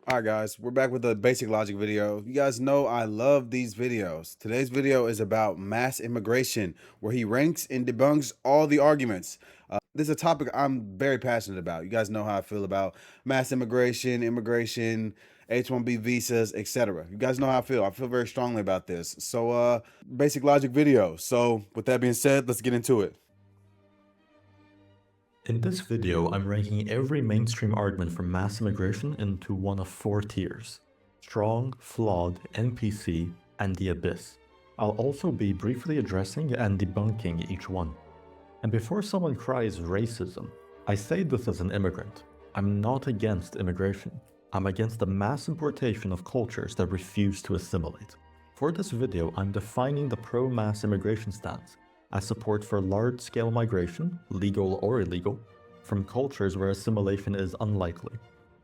All right, guys, we're back with a basic logic video. You guys know I love these videos. Today's video is about mass immigration, where he ranks and debunks all the arguments. This is a topic I'm very passionate about. You guys know how I feel about mass immigration, H-1B visas, etc. You guys know how I feel. I feel very strongly about this. So, basic logic video. So, with that being said, let's get into it. In this video, I'm ranking every mainstream argument for mass immigration into one of 4 tiers: strong, flawed, NPC, and the abyss. I'll also be briefly addressing and debunking each one. And before someone cries racism, I say this as an immigrant. I'm not against immigration. I'm against the mass importation of cultures that refuse to assimilate. For this video, I'm defining the pro-mass immigration stance as support for large-scale migration, legal or illegal, from cultures where assimilation is unlikely.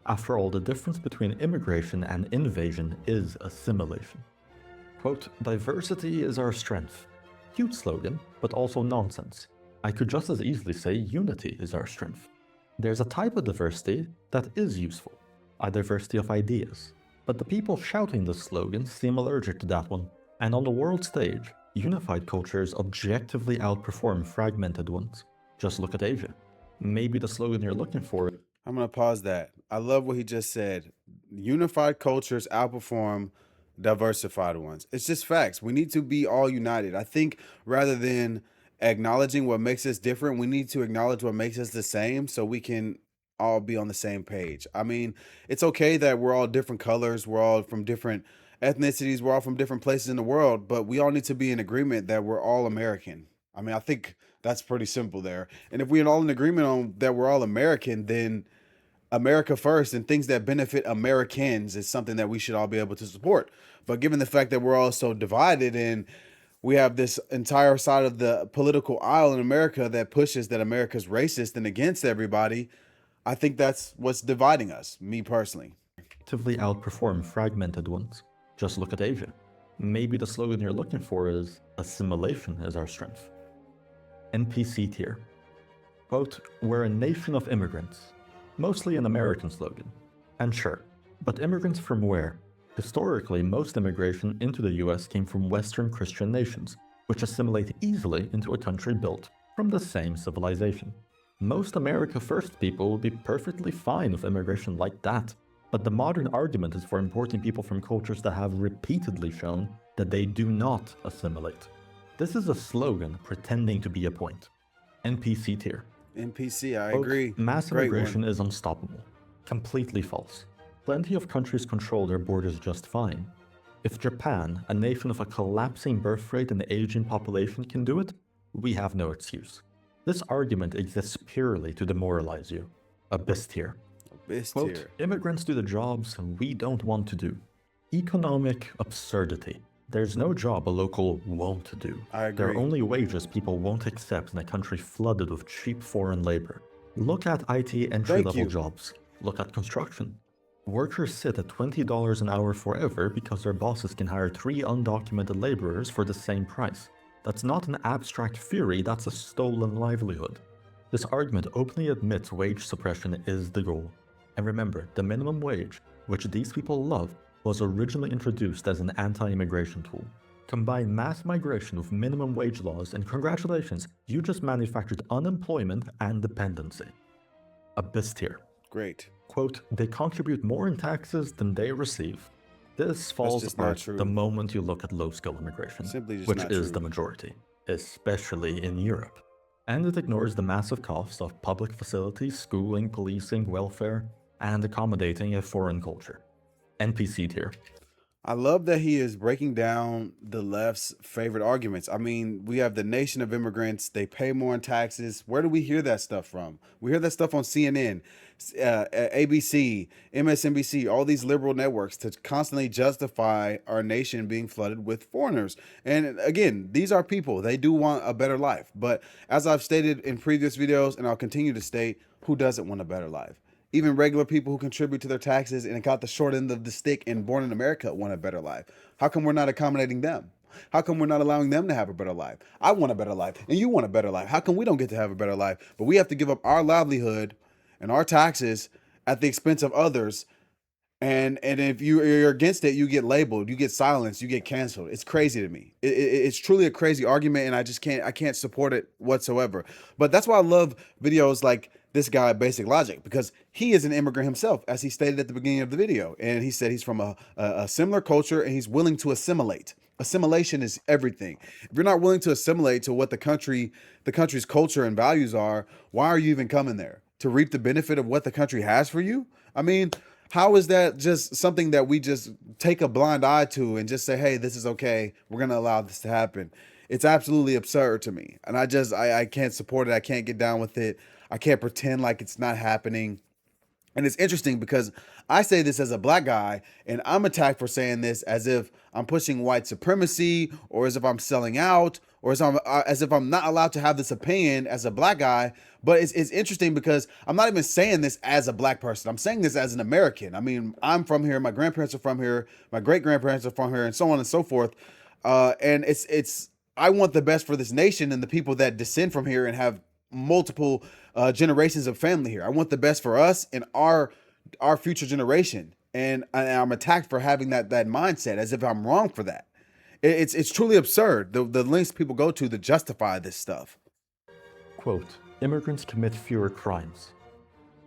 After all, the difference between immigration and invasion is assimilation. Quote, "Diversity is our strength." Cute slogan, but also nonsense. I could just as easily say unity is our strength. There's a type of diversity that is useful, a diversity of ideas. But the people shouting this slogan seem allergic to that one, and on the world stage, unified cultures objectively outperform fragmented ones. Just look at Asia. Maybe the slogan you're looking for. I'm going to pause that. I love what he just said. Unified cultures outperform diversified ones. It's just facts. We need to be all united. I think rather than acknowledging what makes us different, we need to acknowledge what makes us the same so we can all be on the same page. I mean, it's okay that we're all different colors, we're all from different ethnicities, we're all from different places in the world, but we all need to be in agreement that we're all American. I mean, I think that's pretty simple there. And if we're all in agreement on that we're all American, then America first and things that benefit Americans is something that we should all be able to support. But given the fact that we're all so divided and we have this entire side of the political aisle in America that pushes that America's racist and against everybody, I think that's what's dividing us, me personally. Actively outperform fragmented ones. Just look at Asia. Maybe the slogan you're looking for is assimilation is our strength. NPC tier. Quote, "We're a nation of immigrants." Mostly an American slogan. And sure, but immigrants from where? Historically, most immigration into the US came from Western Christian nations, which assimilate easily into a country built from the same civilization. Most America First people would be perfectly fine with immigration like that, but the modern argument is for importing people from cultures that have repeatedly shown that they do not assimilate. This is a slogan pretending to be a point. NPC tier. NPC, I Quote, agree. "Mass Great immigration one. is unstoppable." Completely false. Plenty of countries control their borders just fine. If Japan, a nation of a collapsing birth rate and aging population, can do it, we have no excuse. This argument exists purely to demoralize you. Abyss tier. Best Quote, tier. "Immigrants do the jobs we don't want to do." Economic absurdity. There's no job a local won't do. I There are agree. only wages people won't accept in a country flooded with cheap foreign labor. Look at IT entry-level you. jobs. Look at construction. Workers sit at $20 an hour forever because their bosses can hire 3 undocumented laborers for the same price. That's not an abstract theory, that's a stolen livelihood. This argument openly admits wage suppression is the goal. And remember, the minimum wage, which these people love, was originally introduced as an anti-immigration tool. Combine mass migration with minimum wage laws, and congratulations, you just manufactured unemployment and dependency. Abyss tier. Great. Quote, "They contribute more in taxes than they receive." This falls just not apart true. the moment you look at low-skill immigration, Simply just which not is true. the majority, especially in Europe. And it ignores the massive costs of public facilities, schooling, policing, welfare, and accommodating a foreign culture. NPC tier. I love that he is breaking down the left's favorite arguments. I mean, we have the nation of immigrants. They pay more in taxes. Where do we hear that stuff from? We hear that stuff on CNN, ABC, MSNBC, all these liberal networks to constantly justify our nation being flooded with foreigners. And again, these are people. They do want a better life. But as I've stated in previous videos, and I'll continue to state, who doesn't want a better life? Even regular people who contribute to their taxes and got the short end of the stick and born in America want a better life. How come we're not accommodating them? How come we're not allowing them to have a better life? I want a better life and you want a better life. How come we don't get to have a better life? But we have to give up our livelihood and our taxes at the expense of others And if you're against it, you get labeled, you get silenced, you get canceled. It's crazy to me. It's truly a crazy argument, and I can't support it whatsoever. But that's why I love videos like this guy, Basic Logic, because he is an immigrant himself, as he stated at the beginning of the video, and he said he's from a similar culture and he's willing to assimilate. Assimilation is everything. If you're not willing to assimilate to what the country's culture and values are, why are you even coming there? To reap the benefit of what the country has for you? I mean, how is that just something that we just take a blind eye to and just say, hey, this is okay, we're going to allow this to happen? It's absolutely absurd to me, and I can't support it. I can't get down with it. I can't pretend like it's not happening. And it's interesting because I say this as a black guy, and I'm attacked for saying this as if I'm pushing white supremacy, or as if I'm selling out, or as if I'm not allowed to have this opinion as a black guy. But it's interesting because I'm not even saying this as a black person. I'm saying this as an American. I mean, I'm from here. My grandparents are from here. My great grandparents are from here, and so on and so forth. And it's I want the best for this nation and the people that descend from here and have multiple generations of family here. I want the best for us and our future generation. And I'm attacked for having that mindset, as if I'm wrong for that. It's truly absurd, the lengths people go to justify this stuff. Quote, immigrants commit fewer crimes.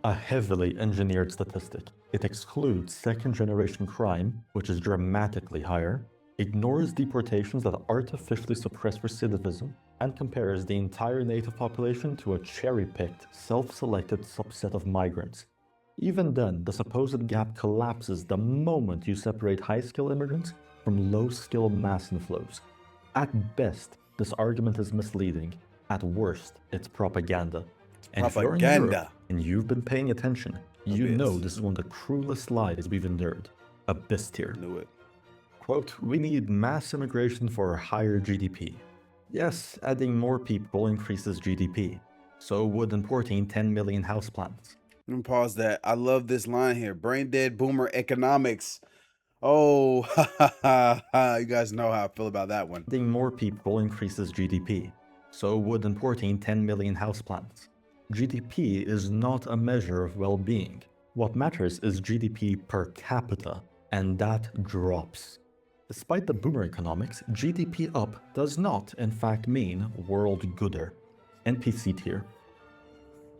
A heavily engineered statistic. It excludes second-generation crime, which is dramatically higher, ignores deportations that artificially suppress recidivism, and compares the entire native population to a cherry-picked, self-selected subset of migrants. Even then, the supposed gap collapses the moment you separate high-skill immigrants from low-skill mass inflows. At best, this argument is misleading. At worst, it's propaganda. And if you're in Europe and you've been paying attention, you know this is one of the cruelest lies we've endured. Abyss tier. Knew it. Quote, we need mass immigration for higher GDP. Yes, adding more people increases GDP. So would importing 10 million houseplants. Let me pause that. I love this line here. Brain dead boomer economics. Oh, you guys know how I feel about that one. Adding more people increases GDP. So would importing 10 million houseplants. GDP is not a measure of well-being. What matters is GDP per capita, and that drops. Despite the boomer economics, GDP up does not, in fact, mean world gooder. NPC tier.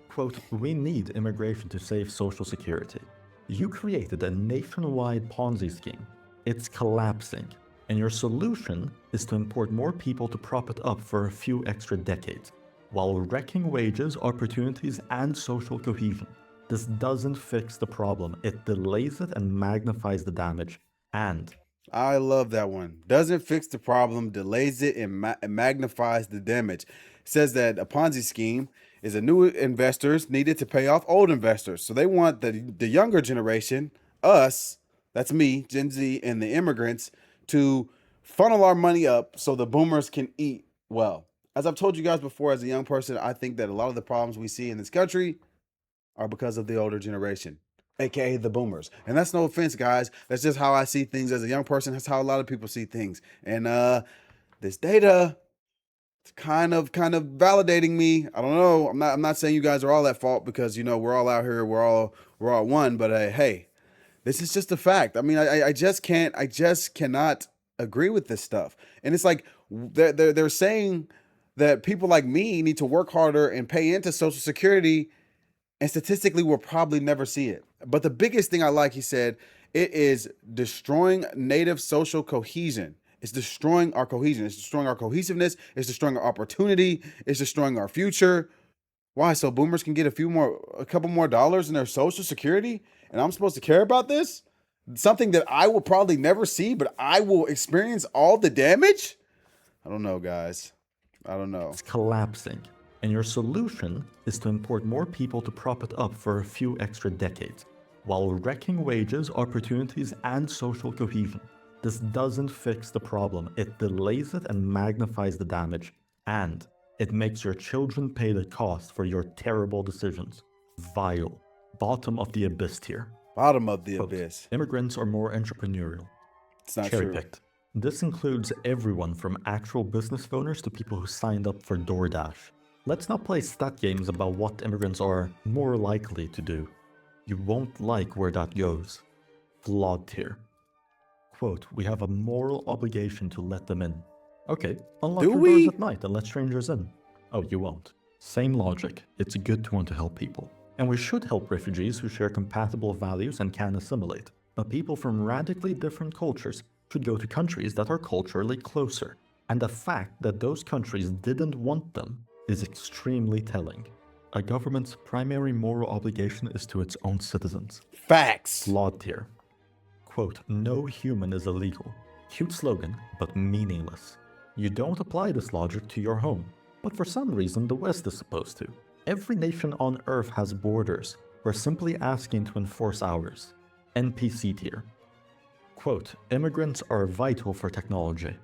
Quote, we need immigration to save Social Security. You created a nationwide Ponzi scheme. It's collapsing. And your solution is to import more people to prop it up for a few extra decades, while wrecking wages, opportunities, and social cohesion. This doesn't fix the problem. It delays it and magnifies the damage. And I love that one. Doesn't fix the problem, delays it, and magnifies the damage. It says that a Ponzi scheme is a new investors needed to pay off old investors. So they want the younger generation, us, that's me, Gen Z, and the immigrants, to funnel our money up so the boomers can eat well. As I've told you guys before, as a young person, I think that a lot of the problems we see in this country are because of the older generation, aka the boomers. And that's no offense, guys. That's just how I see things as a young person. That's how a lot of people see things. And this data, it's kind of validating me. I don't know. I'm not saying you guys are all at fault, because we're all out here. We're all one. But hey, this is just a fact. I mean, I just cannot agree with this stuff. And it's like they're saying that people like me need to work harder and pay into Social Security, and statistically we'll probably never see it. But the biggest thing I like, he said, it is destroying native social cohesion. It's destroying our cohesion. It's destroying our cohesiveness. It's destroying our opportunity. It's destroying our future. Why? So boomers can get a couple more dollars in their Social Security, and I'm supposed to care about this? Something that I will probably never see, but I will experience all the damage? I don't know, guys. I don't know. It's collapsing. And your solution is to import more people to prop it up for a few extra decades, while wrecking wages, opportunities, and social cohesion. This doesn't fix the problem. It delays it and magnifies the damage. And it makes your children pay the cost for your terrible decisions. Vile. Bottom of the abyss tier. Bottom of the Quote, abyss. immigrants are more entrepreneurial. It's not true. Cherry-picked. This includes everyone from actual business owners to people who signed up for DoorDash. Let's not play stat games about what immigrants are more likely to do. You won't like where that goes. flawed tier. Quote, we have a moral obligation to let them in. Okay, unlock Do your doors we? at night and let strangers in. Oh, you won't. Same logic. It's good to want to help people. And we should help refugees who share compatible values and can assimilate. But people from radically different cultures should go to countries that are culturally closer. And the fact that those countries didn't want them is extremely telling. A government's primary moral obligation is to its own citizens. Facts. Flawed tier. Quote, no human is illegal. Cute slogan, but meaningless. You don't apply this logic to your home, but for some reason the West is supposed to. Every nation on Earth has borders. We're simply asking to enforce ours. NPC tier. Quote, immigrants are vital for technology.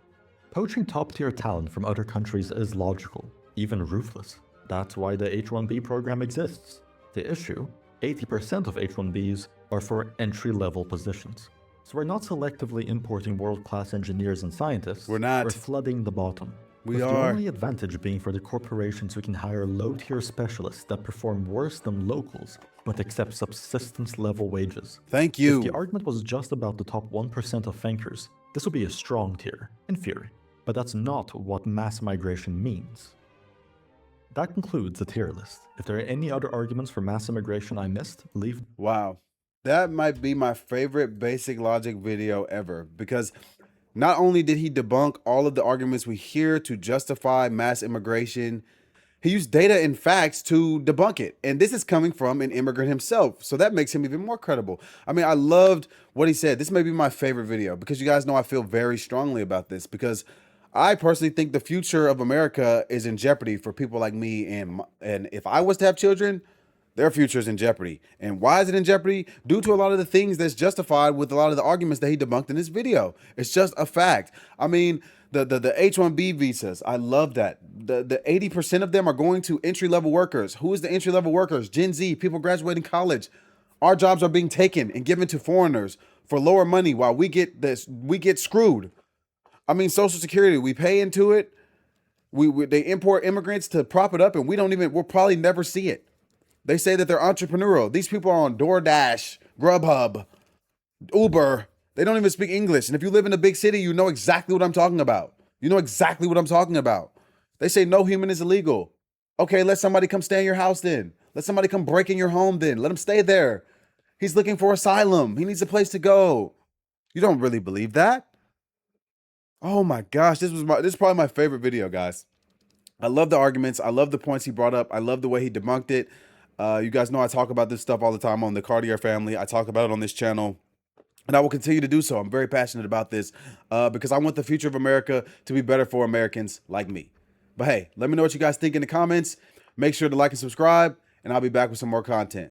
Poaching top-tier talent from other countries is logical, even ruthless. That's why the H-1B program exists. The issue, 80% of H-1Bs are for entry-level positions. So we're not selectively importing world-class engineers and scientists. We're not. We're flooding the bottom. We with are. The only advantage being for the corporations who can hire low-tier specialists that perform worse than locals, but accept subsistence-level wages. Thank you. If the argument was just about the top 1% of thinkers, this would be a strong tier, in theory. But that's not what mass migration means. That concludes the tier list. If there are any other arguments for mass immigration I missed, leave. Wow. That might be my favorite basic logic video ever, because not only did he debunk all of the arguments we hear to justify mass immigration, he used data and facts to debunk it. And this is coming from an immigrant himself. So that makes him even more credible. I mean, I loved what he said. This may be my favorite video because you guys know I feel very strongly about this, because I personally think the future of America is in jeopardy for people like me. And if I was to have children, their future is in jeopardy. And why is it in jeopardy? Due to a lot of the things that's justified with a lot of the arguments that he debunked in this video. It's just a fact. I mean, the H-1B visas, I love that. The 80% of them are going to entry-level workers. Who is the entry-level workers? Gen Z, people graduating college. Our jobs are being taken and given to foreigners for lower money while we get screwed. I mean, Social Security, we pay into it. They import immigrants to prop it up, and we'll probably never see it. They say that they're entrepreneurial. These people are on DoorDash, Grubhub, Uber. They don't even speak English. And if you live in a big city, you know exactly what I'm talking about. You know exactly what I'm talking about. They say no human is illegal. Okay, let somebody come stay in your house then. Let somebody come break in your home then. Let him stay there. He's looking for asylum. He needs a place to go. You don't really believe that? Oh my gosh, this is probably my favorite video, guys. I love the arguments. I love the points he brought up. I love the way he debunked it. You guys know I talk about this stuff all the time on the Cartier family. I talk about it on this channel, and I will continue to do so. I'm very passionate about this because I want the future of America to be better for Americans like me. But hey, let me know what you guys think in the comments. Make sure to like and subscribe, and I'll be back with some more content.